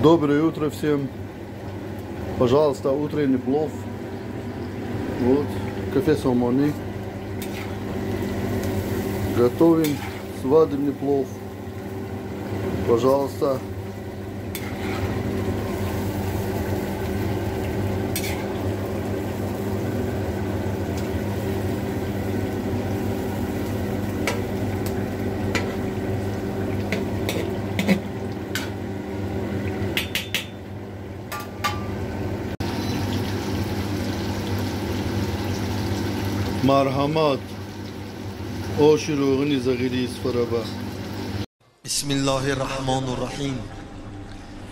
Доброе утро всем. Пожалуйста, утренний плов. Вот, кафе Салмани. Готовим свадебный плов. Пожалуйста. مرحمت آشروغنی زغیری اسفرابا. بسم الله الرحمن الرحیم.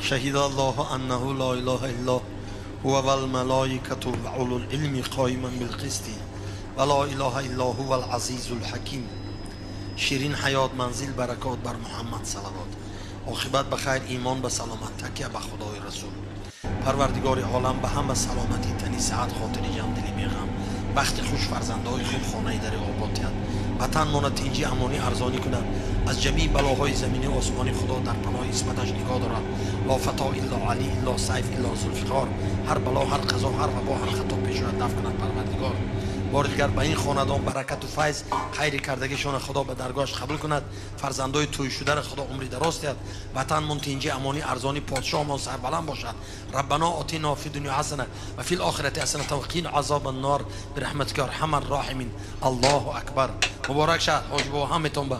شهد الله انه لا اله الا هو والملائکة وأولو العلم قائما بالقسط ولا اله الا هو العزیز الحکیم. شیرین حیات، منزل برکات بر محمد صلوات. عاقبت بخیر، ایمان به سلامت، تکیه به خدای رسول. پروردگار عالم به همه سلامتی، تنی صحت، خاطر جمع، دلی میغم، بخت خوش، فرزندهای خوب، خانه در آبادیت، وطن مانت اینجی امانی ارزانی کنند. از جمیع بلاهای زمینی و آسمانی خدا در پناه اسمتش نگاه دارد. لا فتا الا علی الا سیف الا ذوالفقار. هر بلا، هر قضا، هر وبا، هر خطا پیش را دفع کند پروردگار. بار دیگر به این خاندان برکت و فیض خیر کردگیشان خدا به درگاهش قبول کند. فرزندای توی شده را خدا عمری دراز دهد. وطن منتینجی امانی ارزانی پادشاه ما سربلند باشد. ربنا آتینا فی دنیا حسنه و فی الاخره حسنه و قنا عذاب النار برحمتک یا ارحم الراحمین. الله اکبر. مبارک شد حاج بابا، همتون به